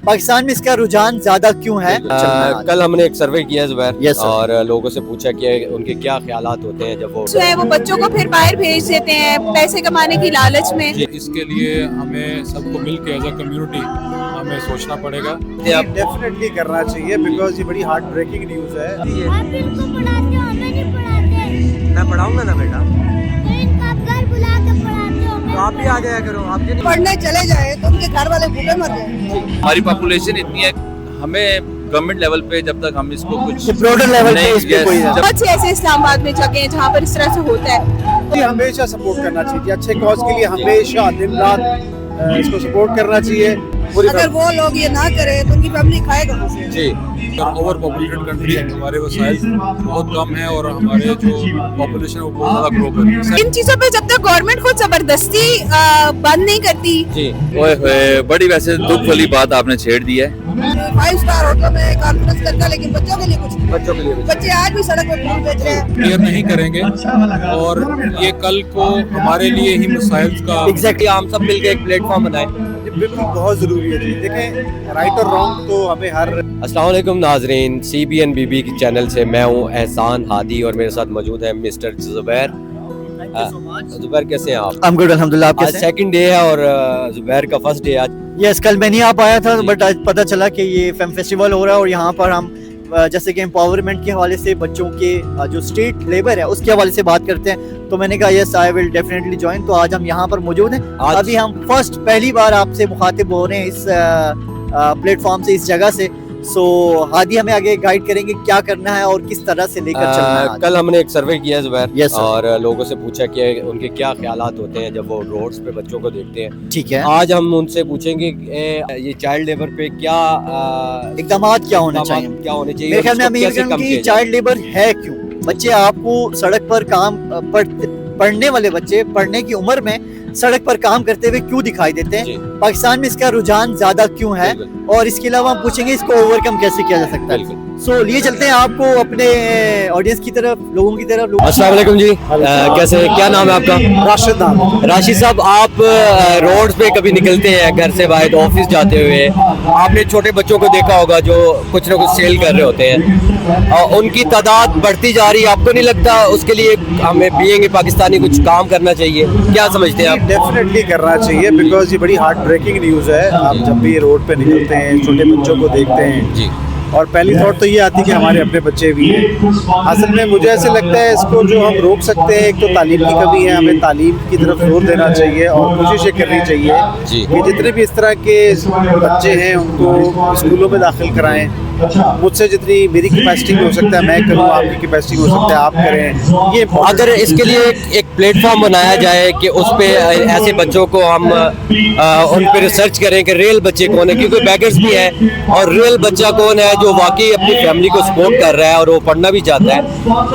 पाकिस्तान में इसका रुझान ज्यादा क्यों है? कल हमने एक सर्वे किया जुबैर, Yes, sir. और लोगों से पूछा कि उनके क्या ख्यालात होते हैं जब जो है वो बच्चों को फिर बाहर भेज देते हैं पैसे कमाने की लालच में। इसके लिए हमें सबको मिलकर एज अ कम्युनिटी हमें सोचना पड़ेगा। डेफिनेटली करना चाहिए बिकॉज ये बड़ी हार्ट ब्रेकिंग न्यूज़ है। आप इनको पढ़ाते हो, हमें नहीं पढ़ाते। मैं पढ़ाऊंगा ना बेटा, तो इनको आप घर बुला के पढ़ाते हो। तो आप भी आ जाया करो। आप ये नहीं पढ़ने चले जाए तो उनके घर वाले भूखे मर जाए। हमारी पॉपुलेशन इतनी है, हमें गवर्नमेंट लेवल पे जब तक हम इसको कुछ ब्रॉडर लेवल पे इस पे कोई बहुत से ऐसे इस्लामाबाद में जगह हैं जहाँ पर इस तरह से होता है। ये हमेशा सपोर्ट करना चाहिए, अच्छे कॉज के लिए हमेशा दिन रात इसको सपोर्ट करना चाहिए। अगर वो लोग ये ना करें तो उनकी फैमिली खाएगा कैसे? जी ओवर पॉपुलेटेड कंट्री है, हमारे वसाइल बहुत कम है और हमारे जो पॉपुलेशन है वो बहुत ज़्यादा ग्रो कर रही है। इन चीजों पे जब तक गवर्नमेंट खुद जबरदस्ती बंद नहीं करती। जी ओए होए, बड़ी वैसे दुख वाली बात आपने छेड़ दी है। 5 स्टार होटलों में कॉन्फ्रेंस करता लेकिन बच्चों के लिए कुछ नहीं। बच्चों के लिए बच्चे आज भी सड़क पर फूल बेच रहे हैं। क्लियर नहीं करेंगे और ये कल को हमारे लिए ही मसाइल का एग्जैक्टली हम सब मिलकर एक प्लेटफॉर्म बनाए। ये बिल्कुल बहुत ज़रूरी है जी। देखें, राइट और रॉन्ग तो हमें हर अस्सलाम वालेकुम नाजरीन, CBN BB की चैनल से मैं हूँ एहसान हादी और मेरे साथ मौजूद है मिस्टर जुबैर। जुबैर कैसे हैं आप? आई एम गुड अल्हम्दुलिल्लाह। आप आज कैसे? सेकंड डे है और जुबैर का फर्स्ट डे आज। यस, कल मैं नहीं आ पाया था जी। बट आज पता चला कि ये फेम फेस्टिवल हो रहा है और यहाँ पर हम जैसे कि एम्पावरमेंट के हवाले से बच्चों के जो स्ट्रीट लेबर है उसके हवाले से बात करते हैं, तो मैंने कहा yes I will definitely join. तो आज हम यहाँ पर मौजूद हैं। अभी हम पहली बार आपसे मुखातिब हो रहे हैं इस प्लेटफॉर्म से, इस जगह से। सो हादी हमें आगे गाइड करेंगे क्या करना है और किस तरह से लेकर चलना है। कल हमने एक सर्वे किया जुबैर, Yes, sir. और लोगों से पूछा कि उनके क्या ख्यालात होते हैं जब वो रोड्स पे बच्चों को देखते हैं। ठीक है, आज हम उनसे पूछेंगे कि ये चाइल्ड लेबर पे क्या इकदामात क्या होने इकदामात चाहिए? क्या होने चाहिए मेरे ख्याल में और हम इसको ये कैसे कहेंगे कम कि किया जाए। चाइल्ड लेबर है क्यों? बच्चे आपको सड़क पर पढ़ने वाले बच्चे पढ़ने की उम्र में सड़क पर काम करते हुए क्यों दिखाई देते हैं? जी। पाकिस्तान में इसका रुझान ज्यादा क्यों है? बिल्कुल। और इसके अलावा हम पूछेंगे इसको ओवरकम कैसे किया जा सकता है। बिल्कुल। सो लिए चलते हैं आपको अपने ऑडियंस की तरफ, लोगों की तरफ। अस्सलाम वालेकुम जी, कैसे, क्या नाम है आपका? राशिद नाम। राशिद साहब, आप रोड्स पे कभी निकलते हैं घर से बाहर ऑफिस जाते हुए, आपने छोटे बच्चों को देखा होगा जो कुछ ना कुछ सेल कर रहे होते हैं और उनकी तादाद बढ़ती जा रही है। आपको नहीं लगता उसके लिए हमें बीइंग पाकिस्तानी कुछ काम करना चाहिए? क्या समझते हैं आप? डेफिनेटली करना चाहिए बिकॉज ये बड़ी हार्ट ब्रेकिंग न्यूज़ है। आप जब भी रोड पे निकलते हैं, छोटे बच्चों को देखते हैं जी, और पहली थॉट तो ये आती है कि हमारे अपने बच्चे भी हैं। असल में मुझे ऐसे लगता है इसको जो हम रोक सकते हैं, एक तो तालीम की कमी है, हमें तालीम की तरफ जोर देना चाहिए और कोशिश ये करनी चाहिए जी। कि जितने भी इस तरह के बच्चे हैं उनको स्कूलों में दाखिल कराएं। मुझसे जितनी मेरी कैपेसिटी में हो सकता है मैं करूँ, आपकी कैपेसिटी में हो सकता है आप करें। ये अगर इसके लिए एक प्लेटफॉर्म बनाया जाए कि उस पे ऐसे बच्चों को हम उन पे रिसर्च करें कि रियल बच्चे कौन है, क्योंकि बैगर्स भी है, और रियल बच्चा कौन है जो वाकई अपनी फैमिली को सपोर्ट कर रहा है और वो पढ़ना भी चाहता है।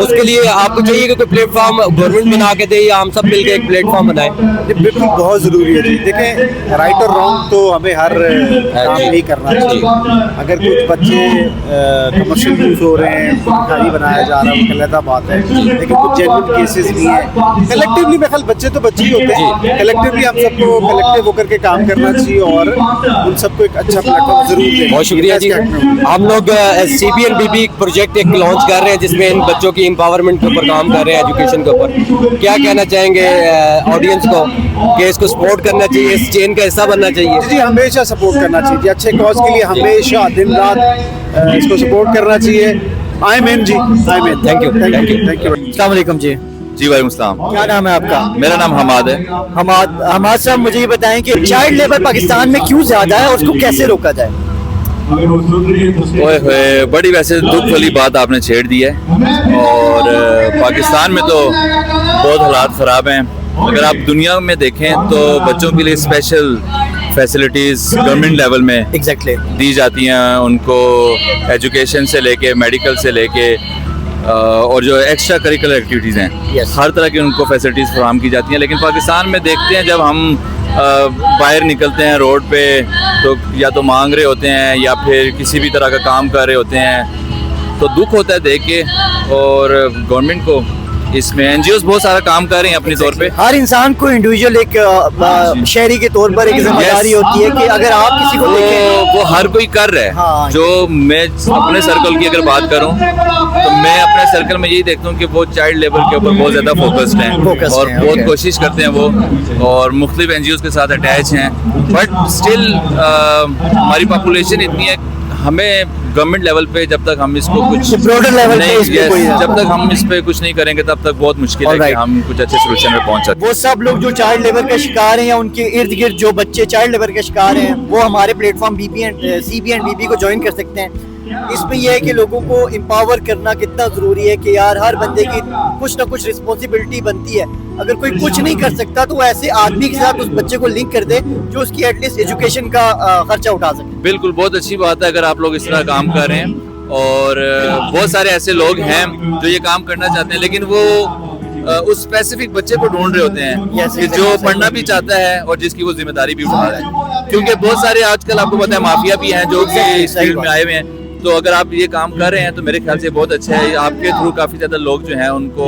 उसके लिए आपको चाहिए कि कोई प्लेटफॉर्म गवर्नमेंट बना के दे या हम सब मिलकर एक प्लेटफॉर्म बनाए। ये बिल्कुल बहुत ज़रूरी है जी। देखें, राइट और रॉन्ग तो हमें हर काम नहीं करना चाहिए। अगर कुछ बच्चे कमर्शियल यूज़ हो रहे हैं, भिखारी बनाया जा रहा है, वो अलग बात है, लेकिन कुछ जेन्युइन केसेस भी हैं। कलेक्टिवली मेरे ख्याल बच्चे तो बच्चे ही होते हैं, कलेक्टिवली हम सबको कलेक्टिव होकर के काम करना चाहिए और उन सबको एक अच्छा प्लेटफॉर्म जरूर दें। बहुत शुक्रिया जी। हम लोग CBN BB प्रोजेक्ट एक लॉन्च कर रहे हैं जिसमें इन बच्चों की एम्पावरमेंट के ऊपर काम कर रहे हैं, एजुकेशन के ऊपर। क्या कहना चाहेंगे ऑडियंस को कि इसको सपोर्ट करना चाहिए, इस चेन का हिस्सा बनना चाहिए? जी, हमेशा सपोर्ट करना चाहिए। अच्छे कॉज के लिए हमेशा दिन रात इसको सपोर्ट करना चाहिए। आई एम जी, I am. Thank you, thank you. Thank you. अस्सलाम वालेकुम जी, जी वालेकुम सलाम। क्या नाम है आपका? मेरा नाम हमाद है। हमाद साहब, मुझे ये बताएं कि चाइल्ड लेबर पाकिस्तान में क्यों ज्यादा है और उसको कैसे रोका जाए? ओए होए, बड़ी वैसे दुख वाली बात आपने छेड़ दी है और पाकिस्तान में तो बहुत हालात ख़राब हैं। अगर आप दुनिया में देखें तो बच्चों के लिए स्पेशल फैसिलिटीज़ गवर्नमेंट लेवल में एग्जैक्टली दी जाती हैं, उनको एजुकेशन से लेके मेडिकल से लेके और जो एक्स्ट्रा करिकुलर एक्टिविटीज़ हैं, Yes. हर तरह की उनको फैसिलिटीज़ फराहम की जाती हैं। लेकिन पाकिस्तान में देखते हैं जब हम बाहर निकलते हैं रोड पे तो या तो मांग रहे होते हैं या फिर किसी भी तरह का काम कर रहे होते हैं, तो दुख होता है देख के। और गवर्नमेंट को इसमें एनजीओ बहुत सारा काम कर रहे हैं अपने तौर पे। हर इंसान को इंडिविजुअल एक शहरी के तौर पर एक जिम्मेदारी होती है कि अगर आप किसी को देखें वो हर कोई कर रहा है। हाँ। जो मैं अपने सर्कल की अगर बात करूं तो मैं अपने सर्कल में यही देखता हूं कि वो चाइल्ड लेबर के ऊपर बहुत ज्यादा फोकस्ड हैं और बहुत कोशिश करते हैं वो, और मुख्तलिफ एनजीओ के साथ अटैच हैं। बट स्टिल हमारी पॉपुलेशन इतनी है, हमें गवर्नमेंट लेवल पे जब तक हम इसको कुछ ब्रॉडर लेवल पे नहीं, इस पे कोई जब तक हम इस पे कुछ नहीं करेंगे तब तक बहुत मुश्किल है कि हम कुछ अच्छे सोल्यूशन पे पहुंच सकते। वो सब लोग जो चाइल्ड लेबर का शिकार हैं या उनके इर्द गिर्द जो बच्चे चाइल्ड लेबर के शिकार हैं वो हमारे प्लेटफॉर्म CB एंड BB को ज्वाइन कर सकते हैं। इसमें यह है कि लोगों को एम्पावर करना कितना ज़रूरी है कि यार हर बंदे की कुछ ना कुछ रिस्पॉन्सिबिलिटी बनती है। अगर कोई कुछ नहीं कर सकता तो ऐसे आदमी के साथ उस बच्चे को लिंक कर दे जो उसकी एटलीस्ट एजुकेशन का खर्चा उठा सके। बिल्कुल, बहुत अच्छी बात है अगर आप लोग इस तरह काम कर रहे हैं, और बहुत सारे ऐसे लोग हैं जो ये काम करना चाहते हैं लेकिन वो उस स्पेसिफिक बच्चे को ढूंढ रहे होते हैं कि जो पढ़ना भी चाहता है और जिसकी वो जिम्मेदारी भी उठा रहा है। क्योंकि बहुत सारे आजकल आपको पता है माफिया भी हैं जो कि इस फील्ड में आए हुए हैं। तो अगर आप ये काम कर रहे हैं तो मेरे ख्याल से बहुत अच्छा है। आपके थ्रू काफी ज्यादा लोग जो हैं उनको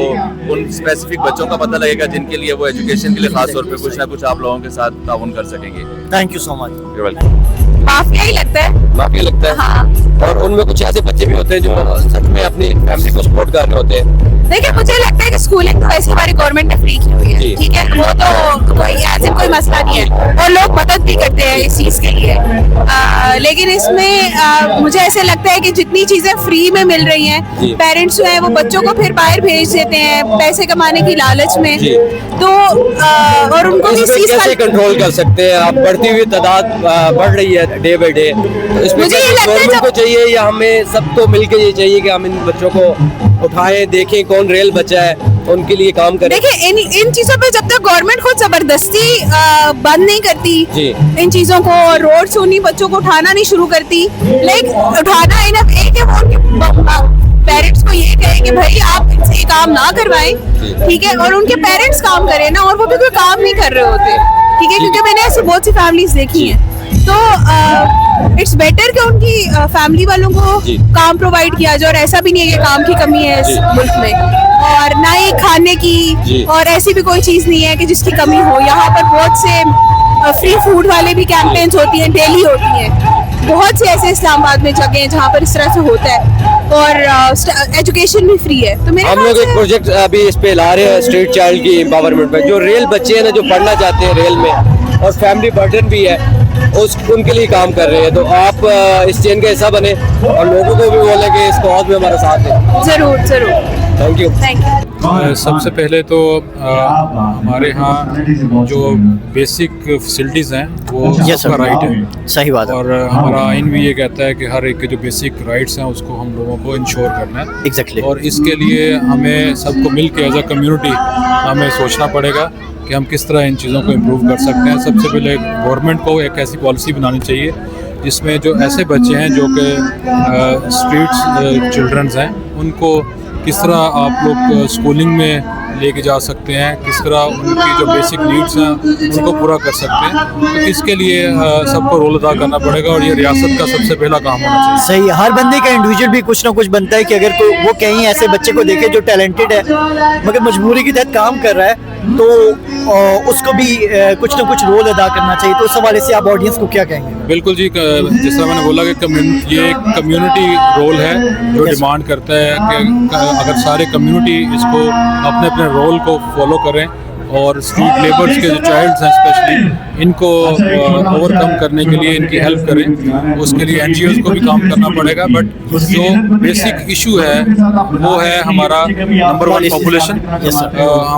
उन स्पेसिफिक बच्चों का पता लगेगा जिनके लिए वो एजुकेशन के लिए खास तौर पे कुछ ना कुछ आप लोगों के साथ ताउन कर सकेंगे। Thank you so much. You're welcome। Mafia ही लगता है। माफिया लगता है। हाँ। और उनमें कुछ ऐसे बच्चे भी होते हैं जो सच में अपनी फैमिली को सपोर्ट कर रहे होते हैं। देखिए मुझे लगता है कि स्कूलिंग तो वैसे हमारी गवर्नमेंट ने फ्री की हुई है, जी। ठीक है, वो तो कोई ऐसे कोई मसला नहीं है और लोग मदद भी करते हैं इस चीज के लिए। लेकिन इसमें मुझे ऐसे लगता है कि जितनी चीजें फ्री में मिल रही हैं, पेरेंट्स जो है वो बच्चों को फिर बाहर भेज देते हैं पैसे कमाने की लालच में। तो और उनको भी इस चीज कैसे कंट्रोल कर सकते हैं आप? बढ़ती हुई तादाद बढ़ रही है डे बाय डे, तो इसमें मुझे ये लगता है गवर्नमेंट को चाहिए या हमें सबको मिलकर ये चाहिए कि हम इन बच्चों को उठाएं, देखें कौन रियल बच्चा है, उनके लिए काम करें। देखिए इन चीजों पे जब तक गवर्नमेंट खुद जबरदस्ती बंद नहीं करती इन चीजों को, रोड से उन्हीं बच्चों को उठाना नहीं शुरू करती, लाइक उठाना इनफ एक है वो उनके पेरेंट्स को ये कहे कि भाई आप इनसे ये काम ना करवाएं, ठीक है, और उनके पेरेंट्स काम करें ना, और वो भी कोई काम नहीं कर रहे होते, ठीक है, क्योंकि मैंने ऐसी बहुत सी फैमिलीज देखी हैं। तो इट्स बेटर कि उनकी फैमिली वालों को काम प्रोवाइड किया जाए, और ऐसा भी नहीं है कि काम की कमी है इस मुल्क में, और ना ही खाने की और ऐसी भी कोई चीज़ नहीं है कि जिसकी कमी हो। यहाँ पर बहुत से फ्री फूड वाले भी कैंपेन्स होती हैं, डेली होती हैं, बहुत से ऐसे इस्लामाबाद में जगह हैं जहाँ पर इस तरह से होता है, और एजुकेशन भी फ्री है। तो मेरे हम लोग एक प्रोजेक्ट अभी इस पे ला रहे हैं स्ट्रीट चाइल्ड की एम्पावरमेंट पे, जो रियल बच्चे हैं ना जो पढ़ना चाहते हैं रियल में और फैमिली बर्डन भी है उनके लिए काम कर रहे हैं। तो आप इस चेन का हिस्सा बने और लोगों को भी बोले कि इस कॉज में हमारा साथ है। जरूर जरूर, थैंक यू। Thank you. सबसे पहले तो हमारे यहाँ जो बेसिक फैसिलिटीज़ हैं वो सबका राइट है, सही बात है, और हमारा आइन भी ये कहता है कि हर एक के जो बेसिक राइट्स हैं उसको हम लोगों को इंश्योर करना है। एग्जैक्टली। और इसके लिए हमें सबको मिल के एज अ कम्युनिटी हमें सोचना पड़ेगा कि हम किस तरह इन चीज़ों को इम्प्रूव कर सकते हैं। सबसे पहले गवर्नमेंट को एक ऐसी पॉलिसी बनानी चाहिए जिसमें जो ऐसे बच्चे हैं जो कि स्ट्रीट चिल्ड्रंस हैं उनको किस तरह आप लोग स्कूलिंग में लेके जा सकते हैं, किस तरह उनकी जो बेसिक नीड्स हैं उनको पूरा कर सकते हैं। तो इसके लिए सबको रोल अदा करना पड़ेगा और ये रियासत का सबसे पहला काम होना चाहिए। सही है, हर बंदे का इंडिविजुअल भी कुछ ना कुछ बनता है कि अगर कोई वो कहीं ऐसे बच्चे को देखे जो टैलेंटेड है मगर मजबूरी के तहत काम कर रहा है तो उसको भी कुछ ना कुछ रोल अदा करना चाहिए। तो उस हवाले से आप ऑडियंस को क्या कहेंगे? बिल्कुल जी, जिस तरह मैंने बोला कि ये कम्युनिटी रोल है जो डिमांड करता है कि अगर सारे कम्युनिटी इसको अपने अपने रोल को फॉलो करें और स्ट्रीट लेबर्स के जो चाइल्ड्स हैं स्पेशली इनको ओवरकम करने के लिए इनकी हेल्प करें, उसके लिए एनजीओज को भी काम करना पड़ेगा। बट जो बेसिक इशू है वो है हमारा number 1 population.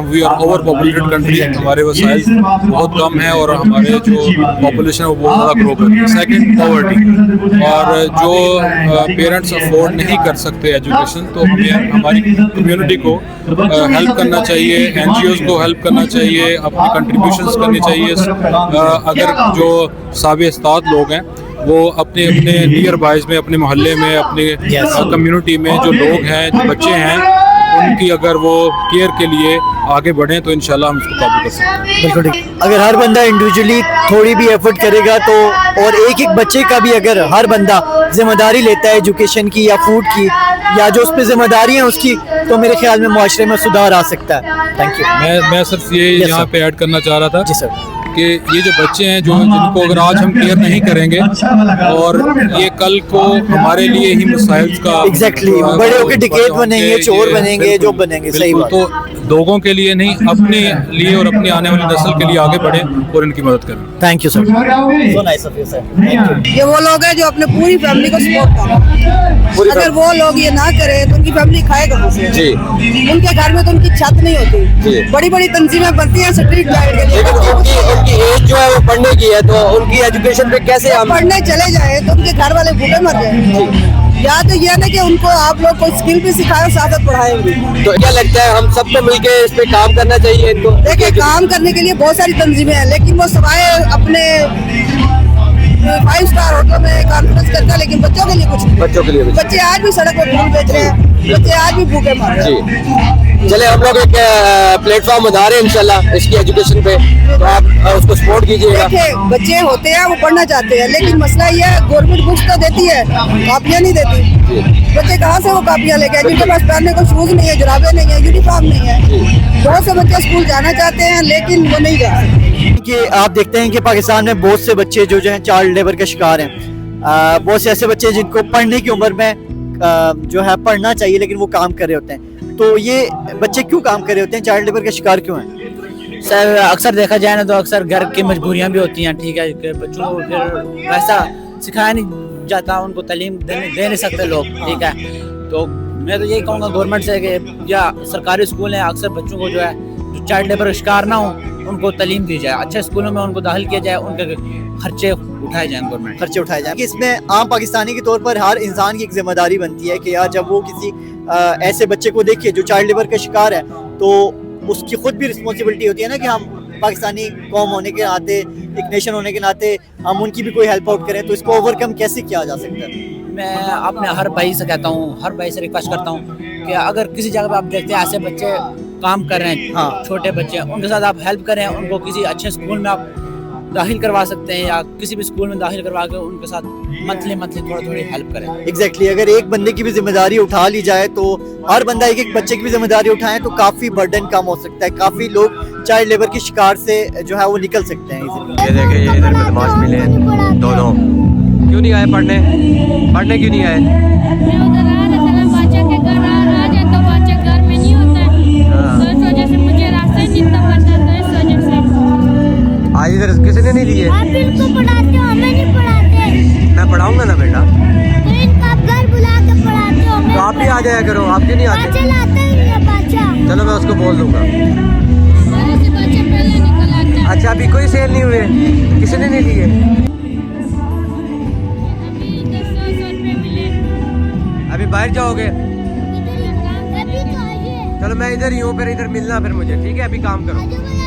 We are over populated country, हमारे वसाइल बहुत कम है और हमारे जो पॉपुलेशन है वो बहुत ज़्यादा ग्रो कर रही है। सेकेंड, पॉवर्टी, और जो पेरेंट्स अफोर्ड नहीं कर सकते एजुकेशन, तो हमें हमारी कम्युनिटी को हेल्प करना चाहिए, एनजीओज को हेल्प करना चाहिए, अपनी कंट्रीब्यूशंस करनी चाहिए। अगर जो साबिक़ उस्ताद लोग हैं वो अपने नियर बाइज में, अपने मोहल्ले में, अपने कम्युनिटी में जो लोग हैं, जो बच्चे हैं उनकी अगर वो केयर के लिए आगे बढ़े तो इंशाल्लाह हम इसको काबू कर सकते हैं। बिल्कुल ठीक। अगर हर बंदा इंडिविजुअली थोड़ी भी एफर्ट करेगा तो, और एक एक बच्चे का भी अगर हर बंदा जिम्मेदारी लेता है एजुकेशन की या फूड की, या जो उस पर जिम्मेदारी है उसकी, तो मेरे ख्याल में मुआशरे में सुधार आ सकता है। Thank you. मैं सिर्फ ये Yes, यहाँ sir. पे ऐड करना चाह रहा था जी सर। कि ये जो बच्चे हैं जो जिनको अगर आज हम केयर नहीं करेंगे और ये कल को हमारे लिए ही मिसाइल्स का Exactly, बड़े होके डकैत बनेंगे, चोर बनेंगे, जो बनेंगे, सही बात। तो लोगों के लिए नहीं, अपने लिए और अपनी आने वाली नस्ल के लिए आगे बढ़े और इनकी मदद करें। Thank you sir. So nice of you sir. Thank you. ये वो लोग हैं जो अपने पूरी फैमिली को सपोर्ट कर रहे हैं। अगर वो लोग ये ना करें तो उनकी फैमिली खाएगा कहाँ से? जी। उनके घर में तो उनकी छत नहीं जी। होती। बड़ी बड़ी तंजीमें बनती हैं स्ट्रीट लाइट के लिए। लेकिन उनकी एज जो है वो पढ़ने की है, तो उनकी एजुकेशन पे कैसे हम पढ़ने चले जाए तो उनके घर वाले भूखे मर जाए। या तो ये ना कि उनको आप लोग कोई स्किल भी सिखाए, साथ साथ पढ़ाएंगे। तो क्या लगता है हम सबको मिलके इस पे काम करना चाहिए इनको? देखिए, काम करने के लिए बहुत सारी तंजीमें हैं, लेकिन वो सवाए अपने 5 स्टार होटलों में कॉन्फ्रेंस करता है, लेकिन बच्चों के लिए कुछ नहीं। बच्चों के लिए भी। बच्चे आज भी सड़क पर फूल बेच रहे हैं, बच्चे आज भी भूखे मर रहे हैं। जी, चले हम लोग एक प्लेटफॉर्म बना रहे हैं इंशाल्लाह इसकी एजुकेशन पे, तो आप उसको सपोर्ट कीजिएगा। देखिए, बच्चे होते हैं वो पढ़ना चाहते हैं, लेकिन मसला ये है गवर्नमेंट बुक्स तो देती है, कापियाँ नहीं देती। बच्चे कहाँ से वो कापियाँ लेके आए? जिनके पास पहनने को शूज नहीं है, जुराबे नहीं है, यूनिफॉर्म नहीं है। बहुत से बच्चे स्कूल जाना चाहते हैं लेकिन वो नहीं जा सकते। कि आप देखते हैं कि पाकिस्तान में बहुत से बच्चे जो हैं चाइल्ड लेबर के शिकार हैं। बहुत से ऐसे बच्चे हैं जिनको पढ़ने की उम्र में जो है पढ़ना चाहिए लेकिन वो काम कर रहे होते हैं। तो ये बच्चे क्यों काम कर रहे होते हैं, चाइल्ड लेबर के शिकार क्यों हैं? सर अक्सर देखा जाए ना तो अक्सर घर की मजबूरियां भी होती हैं, ठीक है, कि बच्चों को फिर वैसा सिखाया नहीं जाता, उनको तालीम दे नहीं सकते लोग, ठीक है। तो मैं तो यही कहूँगा गवर्नमेंट से कि या सरकारी स्कूल हैं, अक्सर बच्चों को जो है जो चाइल्ड लेबर का शिकार ना हो उनको तालीम दी जाए, अच्छे स्कूलों में उनको दाखिल किया जाए, उनके खर्चे उठाए जाएं, गवर्नमेंट खर्चे उठाए जाएं। कि इसमें आम पाकिस्तानी के तौर पर हर इंसान की एक जिम्मेदारी बनती है कि यार जब वो किसी ऐसे बच्चे को देखे जो चाइल्ड लेबर का शिकार है तो उसकी खुद भी रिस्पॉन्सिबिलिटी होती है ना कि हम पाकिस्तानी कौम होने के नाते, एक नेशन होने के नाते हम उनकी भी कोई हेल्प आउट करें। तो इसको ओवरकम कैसे किया जा सकता है? मैं अपने हर भाई से कहता हूँ, हर भाई से रिक्वेस्ट करता हूँ कि अगर किसी जगह पे आप देखते हैं ऐसे बच्चे काम कर रहे हैं, हाँ। छोटे बच्चे, उनके साथ आप हेल्प करें, उनको किसी अच्छे स्कूल में आप दाखिल करवा सकते हैं या किसी भी स्कूल में दाखिल करवा के उनके साथ मंथली थोड़ी हेल्प करें। एग्जैक्टली अगर एक बंदे की भी जिम्मेदारी उठा ली जाए तो हर बंदा एक एक बच्चे की भी जिम्मेदारी उठाए तो काफ़ी बर्डन कम हो सकता है, काफ़ी लोग चाइल्ड लेबर के शिकार से जो है वो निकल सकते हैं इजीली। ये देखे, ये इधर बदमाश मिले हैं दोनों। क्यों नहीं आए पढ़ने? पढ़ने क्यों नहीं आए? मैं उधर आ रहा था ना, बादशाह के घर आ जाए तो बादशाह घर में नहीं होता है, तो इस वजह से मुझे रास्ता ही नहीं पता था, इस वजह से। आज इधर किसी ने नहीं लिए? आप इनको पढ़ाते हो, हमें नहीं पढ़ाते। मैं पढ़ाऊंगा ना बेटा। तो इनको आप घर बुला के पढ़ाते हो। तो आप भी आ जाया करो, आप क्यों नहीं आते? बादशाह लाता ही नहीं है बादशाह। चलो मैं उसको बोल दूंगा। मेरे से बादशाह पहले निकल आता है। अच्छा, अभी कोई सेल नहीं हुए, किसी ने नहीं लिए? अभी 10-100 रुपए मिले। अभी बाहर जाओगे? इधर ही काम, अभी तो आइए। चलो मैं इधर ही हूँ, फिर इधर मिलना फिर मुझे, ठीक है? अभी काम करो। आजू बाजू